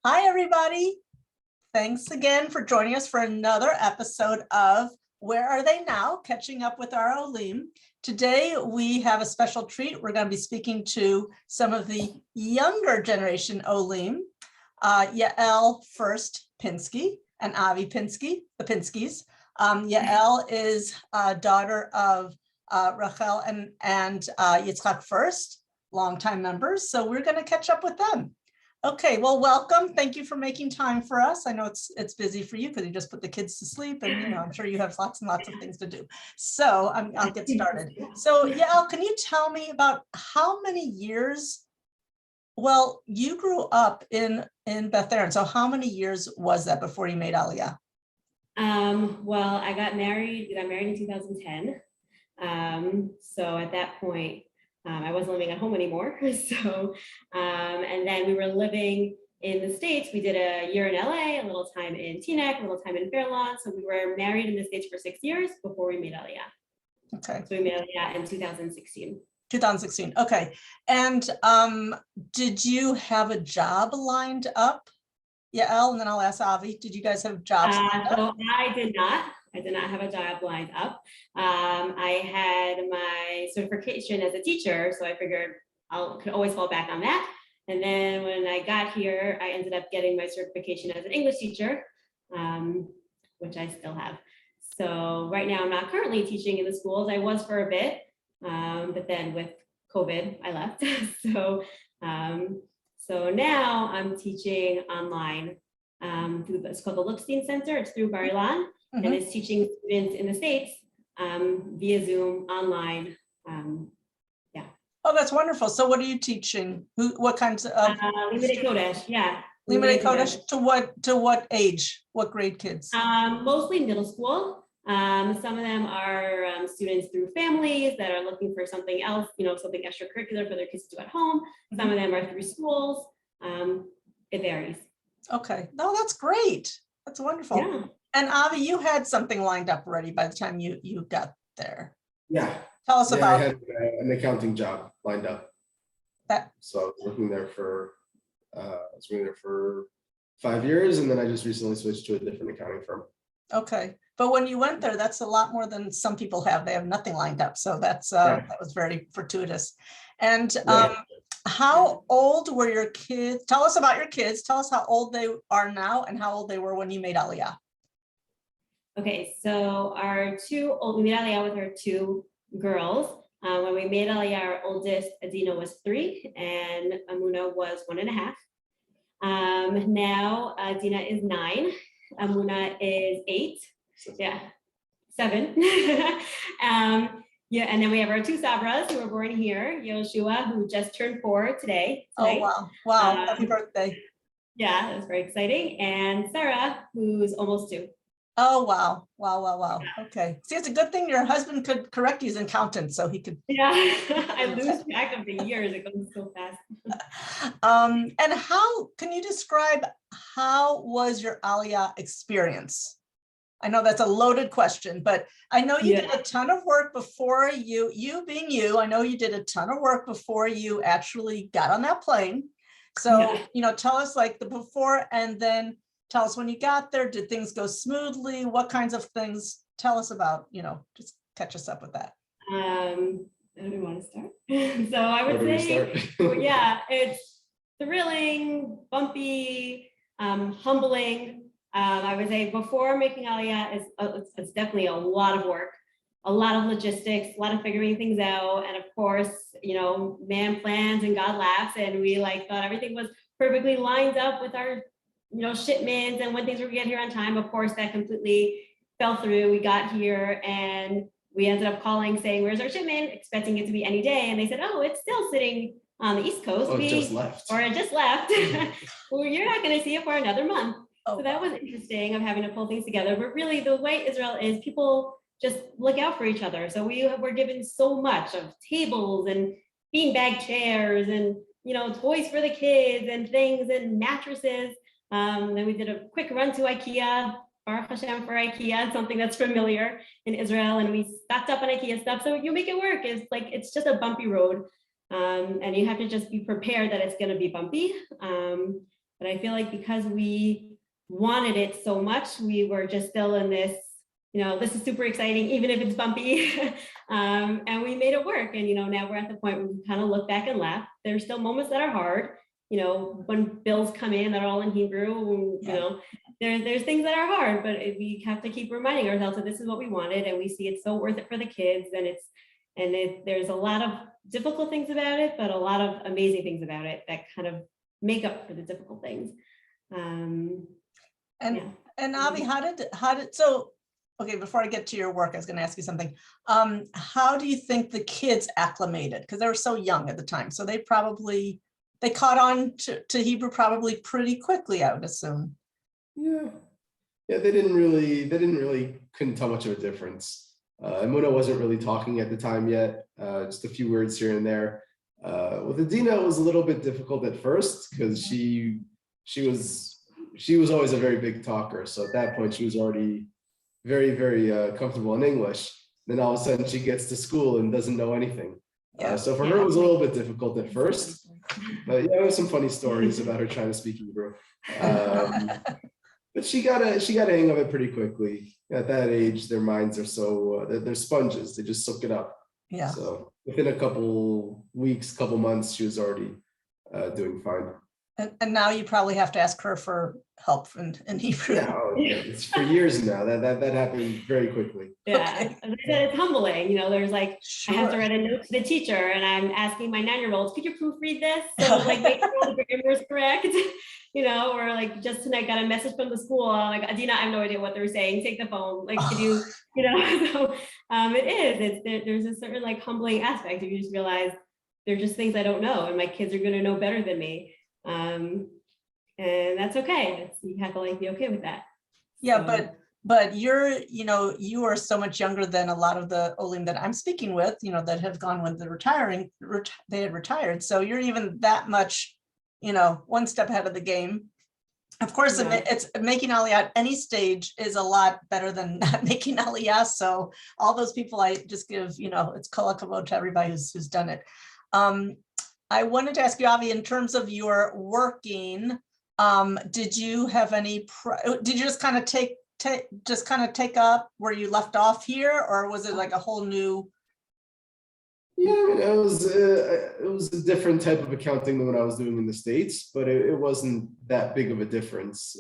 Hi, everybody. Thanks again for joining us for another episode of Where Are They Now? Catching up with our Olim. Today, we have a special treat. We're going to be speaking to some of the younger generation Olim, Yael, Furst, Pinsky, and Avi Pinsky, the Pinskys. Yael is a daughter of Rachel and Yitzchak Furst, longtime members. So we're going to catch up with them. Okay, well, welcome. Thank you for making time for us. I know it's busy for you because you just put the kids to sleep, and I'm sure you have lots and lots of things to do. So I'll get started. So Yael, can you tell me about how many years? Well, you grew up in Beth Aaron. So how many years was that before you made Aliyah? Well, I got married in 2010. So at that point, I wasn't living at home anymore. So, and then we were living in the States. We did a year in LA, a little time in Teaneck, a little time in Fairlawn. So we were married in the States for 6 years before we made Aliyah. Okay. So we made Aliyah in 2016. 2016. Okay. And did you have a job lined up? Yael, and then I'll ask Avi, did you guys have jobs lined up? So I did not have a job lined up. I had my certification as a teacher, so I figured could always fall back on that. And then when I got here, I ended up getting my certification as an English teacher, which I still have. So right now I'm not currently teaching in the schools. I was for a bit, but then with COVID, I left. So now I'm teaching online through it's called the Lookstein Center. It's through Bar Ilan, and it's teaching students in the States via Zoom online. Yeah. Oh, that's wonderful. So what are you teaching? What kinds of? Limudei Kodesh, yeah. Limudei Kodesh to what age? What grade kids? Mostly middle school. Some of them are students through families that are looking for something else, something extracurricular for their kids to do at home. Some of them are through schools. It varies. Okay, no, that's great. That's wonderful. Yeah. And Avi, you had something lined up already by the time you got there. Yeah. Tell us about. I had an accounting job lined up. So I was working there for 5 years, and then I just recently switched to a different accounting firm. Okay, but when you went there, that's a lot more than some people have. They have nothing lined up, so that was very fortuitous. And how old were your kids? Tell us about your kids. Tell us how old they are now and how old they were when you made Aliyah. Okay, so we made Aliyah with our two girls. When we made Aliyah, our oldest, Adina, was 3 and Amuna was 1.5. Now Adina is 9. Amuna is 8. 7. Yeah, and then we have our 2 Sabras who were born here. Yoshua, who just turned 4 today. Oh, wow. Happy birthday. Yeah, that's very exciting. And Sarah, who's almost 2. Oh, wow. Yeah. Okay. See, it's a good thing your husband could correct you as an accountant, so he could. Yeah, I lose track of the years. It goes so fast. And how can you describe how was your Aliyah experience? I know that's a loaded question, but I know you did a ton of work before you being you, I know you did a ton of work before you actually got on that plane. So, tell us like the before and then tell us when you got there, did things go smoothly? What kinds of things? Tell us about, just catch us up with that. I don't even want to start. So I would say, it's thrilling, bumpy, humbling. I would say before making Aliyah it's definitely a lot of work, a lot of logistics, a lot of figuring things out. And of course, man plans and God laughs, and we thought everything was perfectly lined up with our shipments and when things were going to get here on time. Of course, that completely fell through. We got here and we ended up calling saying, where's our shipment? Expecting it to be any day. And they said, oh, it's still sitting on the East Coast. It just left. Well, you're not going to see it for another month. So that was interesting of having to pull things together. But really the way Israel is, people just look out for each other. So we were given so much of tables and beanbag chairs and, toys for the kids and things and mattresses. Then we did a quick run to IKEA, Baruch Hashem for IKEA, something that's familiar in Israel. And we stocked up on IKEA stuff. So you make it work. It's just a bumpy road. And you have to just be prepared that it's going to be bumpy. But I feel like because we wanted it so much, we were just still in this, this is super exciting, even if it's bumpy. And we made it work. And, now we're at the point where we kind of look back and laugh. There's still moments that are hard, when bills come in that are all in Hebrew, there's things that are hard, but we have to keep reminding ourselves that this is what we wanted, and we see it's so worth it for the kids. And there's a lot of difficult things about it, but a lot of amazing things about it that kind of make up for the difficult things. And Avi, okay, before I get to your work, I was going to ask you something. How do you think the kids acclimated? Because they were so young at the time, so they caught on to Hebrew probably pretty quickly, I would assume. Yeah, they couldn't tell much of a difference. Muna wasn't really talking at the time yet, just a few words here and there. With Adina, it was a little bit difficult at first because she was always a very big talker. So at that point, she was already very, very comfortable in English. Then all of a sudden, she gets to school and doesn't know anything. So for her, it was a little bit difficult at first. But there were some funny stories about her trying to speak Hebrew. But she got a hang of it pretty quickly. At that age, their minds are so they're sponges. They just soak it up. Yeah. So within a couple weeks, couple months, she was already doing fine. And now you probably have to ask her for help in Hebrew. Yeah, it's for years now. That happened very quickly. Yeah, Okay. as I said, it's humbling. There's like, Sure. I have to write a note to the teacher, and I'm asking my 9-year-olds, could you proofread this? So like make sure all the grammar is correct. Or like just tonight got a message from the school. Like, Adina, I have no idea what they're saying. Take the phone. Like, could you, So there's a certain like humbling aspect. You just realize they're just things I don't know, and my kids are going to know better than me. And that's okay. You have to be okay with that. Yeah, so. But you are so much younger than a lot of the Olim that I'm speaking with, that have gone with the they had retired. So you're even that much, one step ahead of the game. Of course, it's making aliyah at any stage is a lot better than not making aliyah. So all those people I just give, it's kol hakavod to everybody who's done it. I wanted to ask you, Avi, in terms of your working, did you have any, did you just kind of take up where you left off here, or was it like a whole new? Yeah, it was a different type of accounting than what I was doing in the States, but it wasn't that big of a difference.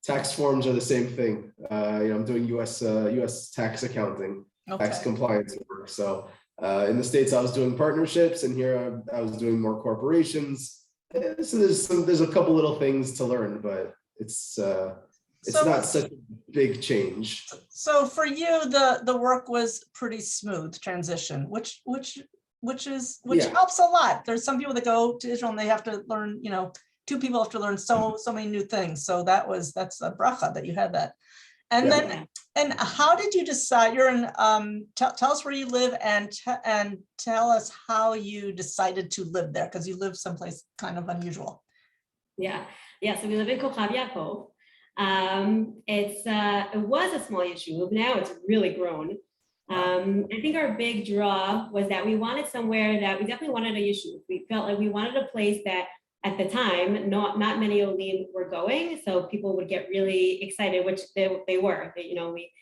Tax forms are the same thing. I'm doing US tax accounting, tax compliance work. So in the States, I was doing partnerships, and here I was doing more corporations. So there's a couple little things to learn, but it's not such a big change. So for you, the work was pretty smooth transition, which helps a lot. There's some people that go to Israel and they have to learn, two people have to learn so many new things. So that's a bracha that you had that. And then, and how did you decide? You're in, tell us where you live and tell us how you decided to live there, because you live someplace kind of unusual. Yeah. So we live in Kochav Yaakov. It was a small yeshuv. Now it's really grown. I think our big draw was that we wanted somewhere that we definitely wanted a yeshuv. We felt like we wanted a place that at the time, not many Olim were going, so people would get really excited, which they were. We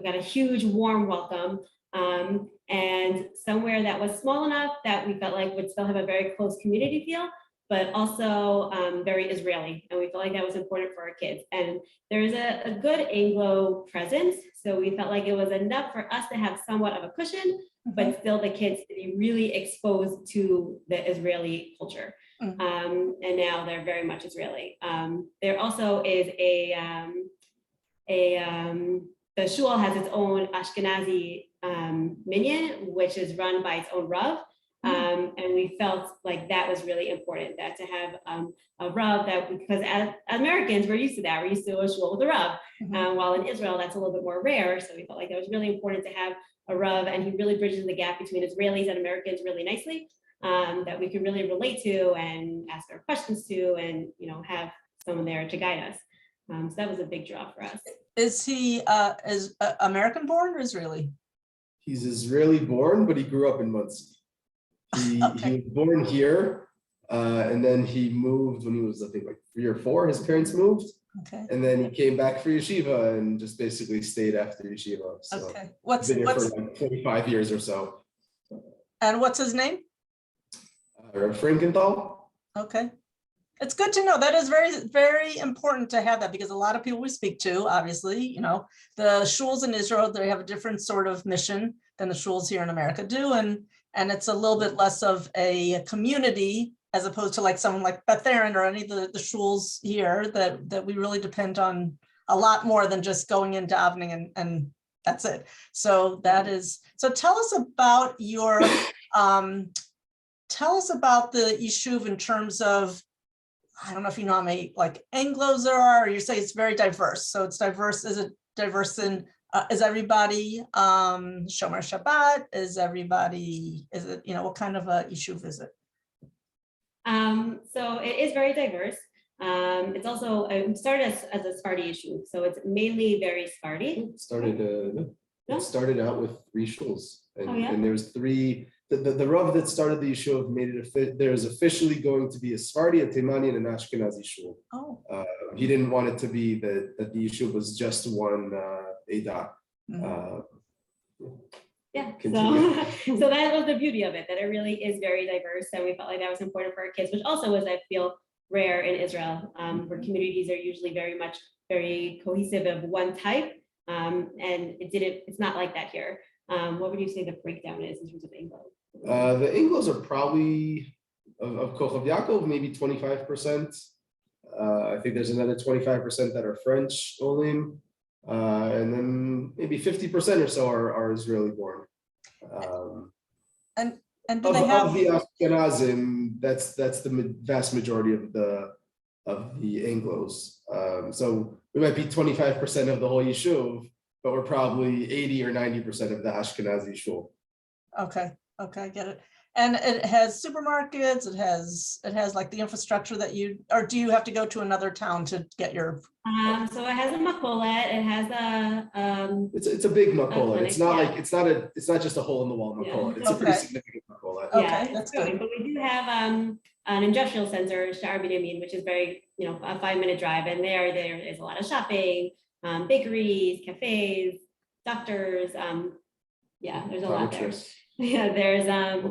got a huge warm welcome, and somewhere that was small enough that we felt like would still have a very close community feel, but also very Israeli, and we felt like that was important for our kids. And there's a good Anglo presence, so we felt like it was enough for us to have somewhat of a cushion, but still the kids to be really exposed to the Israeli culture. And now they're very much Israeli. There also is the shul has its own Ashkenazi minyan, which is run by its own Rav. And we felt like that was really important, that to have a Rav, that because as Americans, we're used to that. We're used to a shul with a Rav. While in Israel, that's a little bit more rare. So we felt like that was really important to have a Rav, and he really bridges the gap between Israelis and Americans really nicely. That we can really relate to and ask our questions to, and have someone there to guide us. So that was a big draw for us. Is he American born or Israeli? He's Israeli born, but he grew up in Monsey. He was born here, And then he moved when he was, I think, like 3 or 4. His parents moved. Okay. And then he came back for yeshiva and just basically stayed after yeshiva. So Okay. been here for like 25 years or so. And what's his name? Frankenthal. Okay. It's good to know. That is very, very important to have that, because a lot of people we speak to, obviously, you know, the shuls in Israel, they have a different sort of mission than the shuls here in America do. And it's a little bit less of a community as opposed to like someone like Beth Aaron or any of the shuls here that we really depend on a lot more than just going into davening and that's it. So tell us about your, tell us about the Yishuv in terms of, I don't know if you know how many like Anglos there are, or you say it's very diverse. So it's diverse. Is it diverse in, is everybody Shomer Shabbat? Is it, you know, what kind of a Yishuv is it? So it is very diverse. It's also, it started as a Sephardi issue. So it's mainly very Sephardi. It started out with 3 shuls. Yeah? And there's 3. The Rav that started the yeshuv made it there's officially going to be a Sephardi, a Teimani, and an Ashkenazi shul. Oh. He didn't want it to be that the yeshuv was just one Eidah. Yeah, so that was the beauty of it, that it really is very diverse, and we felt like that was important for our kids, which also was, I feel, rare in Israel, where communities are usually very cohesive of one type, and it's not like that here. What would you say the breakdown is in terms of Anglo? The Anglos are probably of Kochav Yaakov, maybe 25%. I think there's another 25% that are French Olim, and then maybe 50% or so are Israeli born. And do they have the Ashkenazim? That's the vast majority of the Anglos. So we might be 25% of the whole yeshuv, but we're probably 80 or 90% of the Ashkenazi shul. Okay, get it. And it has supermarkets, it has like the infrastructure that or do you have to go to another town to get your? So it has a makolet, it has a it's a big makolet. It's not yeah. like it's not just a hole in the wall makolet. Yeah. It's a pretty significant makolet. Okay, that's good. But we do have an industrial center, Sha'ar Binyamin, which is very, you know, a 5-minute drive, and there is a lot of shopping, bakeries, cafes, doctors. There's a lot there. Yeah, there's a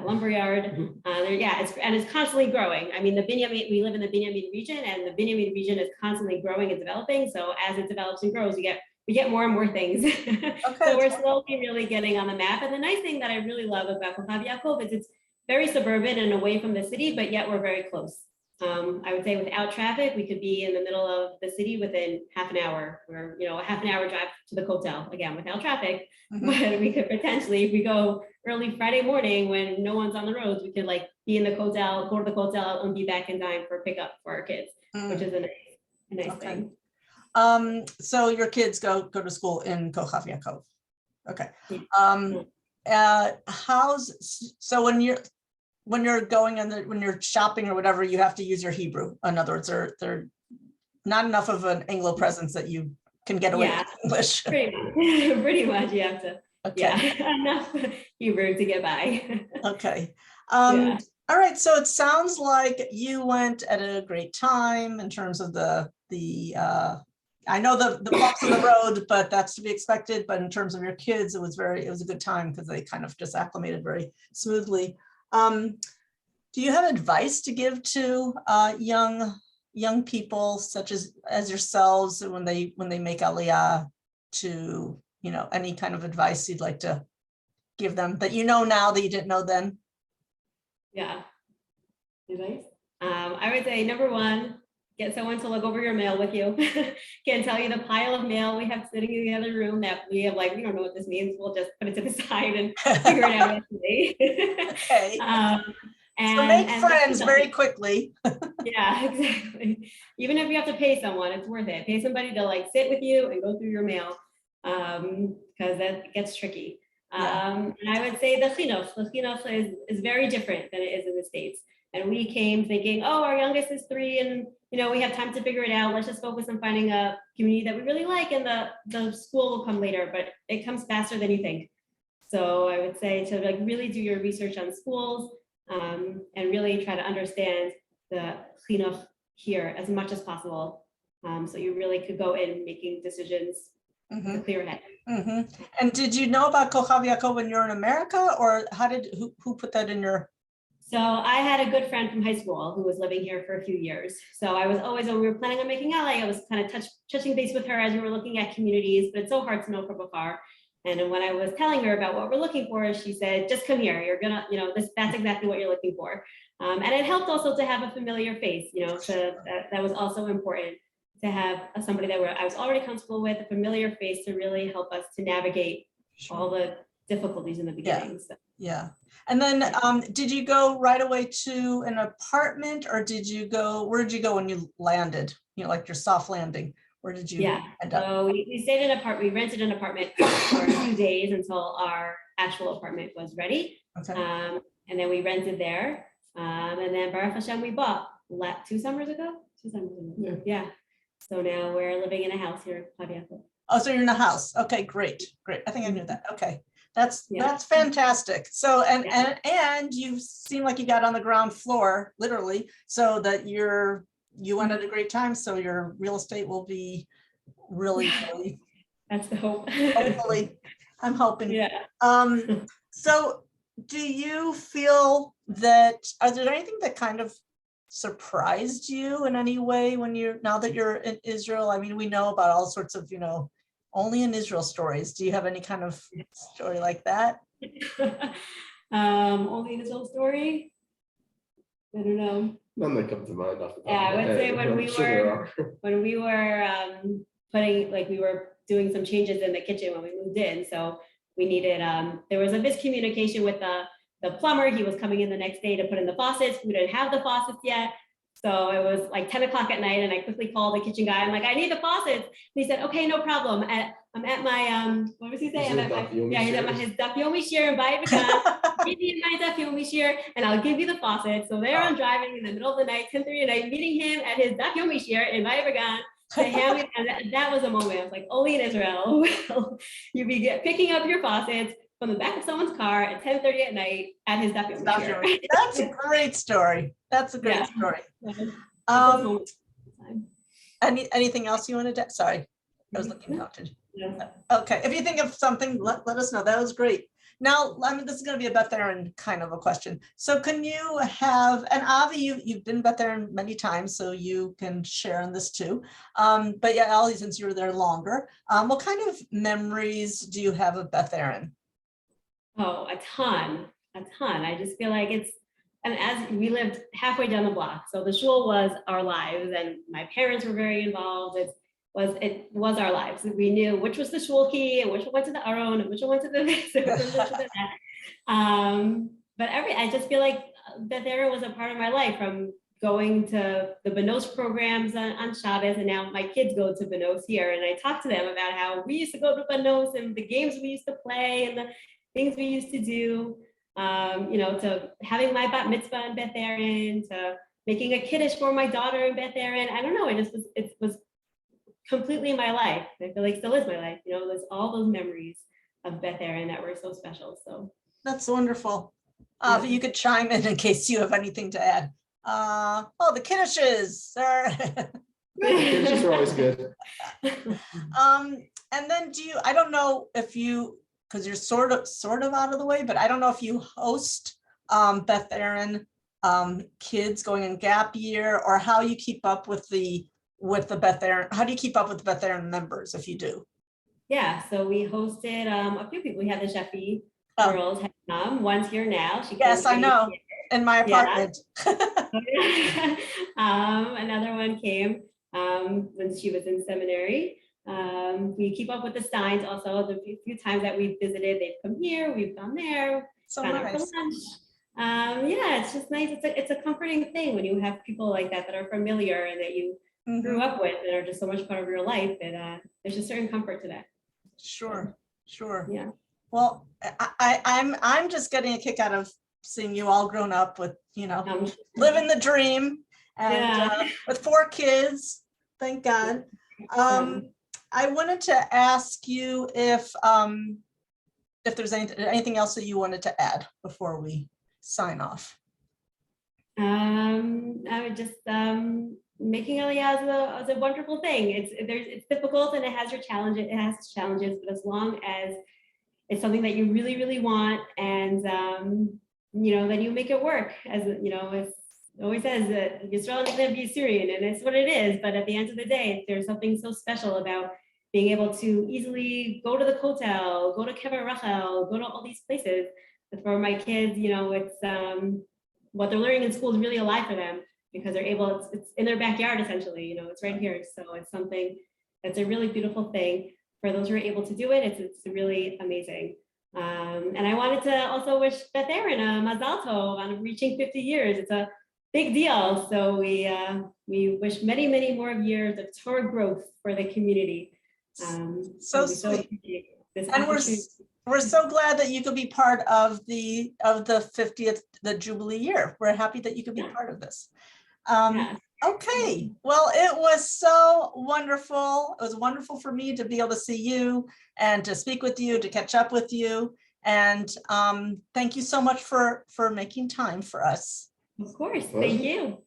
lumberyard. It's constantly growing. I mean, we live in the Binyamin region, and the Binyamin region is constantly growing and developing. So as it develops and grows, we get more and more things. Okay. So we're slowly really getting on the map. And the nice thing that I really love about Kochav Yaakov is it's very suburban and away from the city, but yet we're very close. I would say without traffic, we could be in the middle of the city within half an hour, or, you know, a half an hour drive to the hotel, again, without traffic. Mm-hmm. But we could potentially, if we go early Friday morning when no one's on the roads, we could like be in the hotel, go to the hotel, and be back in time for pickup for our kids, which is a nice thing. So your kids go to school in Kochav Yaakov. Okay. So when you're going and when you're shopping or whatever, you have to use your Hebrew. In other words, they're not enough of an Anglo presence that you can get away with English. Pretty much you have to. Okay. Yeah, enough Hebrew to get by. Okay. All right. So it sounds like you went at a great time in terms of the I know the bumps in the road, but that's to be expected. But in terms of your kids, it was a good time because they kind of just acclimated very smoothly. Do you have advice to give to young people such as yourselves when they make aliyah, to, you know, any kind of advice you'd like to give them that you know now that you didn't know then? Yeah. Advice? I would say number 1, get someone to look over your mail with you. Can't tell you the pile of mail we have sitting in the other room that we have, like, we don't know what this means. We'll just put it to the side and figure it out eventually. Okay. So make friends very quickly. Yeah, exactly. Even if you have to pay someone, it's worth it. Pay somebody to like sit with you and go through your mail, because that gets tricky. And I would say the chinuch is very different than it is in the States. And we came thinking, oh, our youngest is 3 and, you know, we have time to figure it out. Let's just focus on finding a community that we really like, and the school will come later, but it comes faster than you think. So I would say to like really do your research on schools, and really try to understand the chinuch here as much as possible. So you really could go in making decisions with a clear head. And did you know about Kochav Yaakov when you were in America, or who put that in your? So I had a good friend from high school who was living here for a few years. So I was always, when we were planning on making aliyah, I was kind of touching base with her as we were looking at communities, but it's so hard to know from afar. And then when I was telling her about what we're looking for, she said, just come here. You're gonna, that's exactly what you're looking for. And it helped also to have a familiar face, that was also important, to have somebody that I was already comfortable with, a familiar face to really help us to navigate all the difficulties in the beginning. Yeah. And then did you go right away to an apartment, or where did you go when you landed? Like your soft landing. Where did you end up? So we stayed in an apartment. We rented an apartment for a few days until our actual apartment was ready. Okay. And then we rented there. And then Baruch Hashem, we bought 2 summers ago. 2 summers ago. Yeah. So now we're living in a house here in Yael. Oh, so you're in a house. Okay, great. I think I knew that. Okay. That's fantastic. So, and you seem like you got on the ground floor, literally, so that you went at a great time. So your real estate will be really, that's the hope. Hopefully, I'm hoping. Yeah. So do you feel that, is there anything that kind of surprised you in any way now that you're in Israel? I mean, we know about all sorts of, only in Israel stories. Do you have any kind of story like that? Only in Israel story? I don't know. None that come to mind off the top. I would say when we were putting, we were doing some changes in the kitchen when we moved in. So we needed, there was a miscommunication with the plumber. He was coming in the next day to put in the faucets. We didn't have the faucets yet. So it was like 10 o'clock at night, and I quickly called the kitchen guy. I'm like, I need the faucets. And he said, okay, no problem. I'm at my, what was he saying? He's at his daf yomi shir in Bayit Vegan. Give me my daf yomi shir, and I'll give you the faucets. So there I'm driving in the middle of the night, 10:30 at night, meeting him at his daf yomi shir in Bayit Vegan. To hand me, and that was a moment. I was like, only in Israel will you be picking up your faucets from the back of someone's car at 10:30 at night at his daf yomi shir. That's a great story. That's a great story. Anything else you wanted to? Sorry, I was looking noted. Okay, if you think of something, let us know. That was great. Now, this is going to be a Beth Aaron kind of a question. So can you have, and Avi, you've been Beth Aaron many times, so you can share on this too. But yeah, Ali, since you were there longer, what kind of memories do you have of Beth Aaron? Oh, a ton. I just feel like and as we lived halfway down the block, so the shul was our lives, and my parents were very involved. It was our lives. We knew which was the shul key, and which one went to the aron, and which one went to the this, and which one went to the that. But I just feel like Beth Aaron was a part of my life, from going to the Benos programs on Shabbos, and now my kids go to Benos here, and I talk to them about how we used to go to Benos and the games we used to play and the things we used to do. To having my bat mitzvah in Beth Aaron, to making a kiddush for my daughter in Beth Aaron. I don't know. It was completely my life. I feel like still is my life. There's all those memories of Beth Aaron that were so special. So that's wonderful. You could chime in case you have anything to add. The kiddushes. The kiddushes are always good. And then I don't know if you, because you're sort of out of the way, but I don't know if you host Beth Aaron kids going in gap year, or how you keep up with the Beth Aaron. How do you keep up with the Beth Aaron members if you do? Yeah, so we hosted a few people. We had the Sheffi girls have come. One's here now. Yes, I know. In my apartment. Yeah. Another one came when she was in seminary. We keep up with the Steins also. The few times that we've visited, they've come here, we've gone there, gone out for lunch. It's just nice. It's a comforting thing when you have people like that are familiar and that you grew up with and are just so much part of your life. That there's a certain comfort to that. Sure. Yeah. Well, I'm just getting a kick out of seeing you all grown up with, living the dream, and with 4 kids. Thank God. I wanted to ask you if there's anything else that you wanted to add before we sign off. I would just making aliyah is a wonderful thing. It's difficult and it has its challenges, but as long as it's something that you really, really want, and then you make it work. As it always says that Yisrael is going to be Syrian, and it's what it is. But at the end of the day, there's something so special about being able to easily go to the Kotel, go to Kever Rachel, go to all these places. But for my kids, it's what they're learning in school is really alive for them because they're able. It's in their backyard essentially. It's right here. So it's something that's a really beautiful thing. For those who are able to do it, it's really amazing. And I wanted to also wish Beth Aaron a Mazal Tov on reaching 50 years. It's a big deal. So we wish many, many more years of Torah growth for the community. So sweet. And we're so glad that you could be part of the 50th, the Jubilee year. We're happy that you could be part of this. Yeah. Okay, well, it was so wonderful. It was wonderful for me to be able to see you and to speak with you, to catch up with you. And thank you so much for making time for us. Of course, thank you.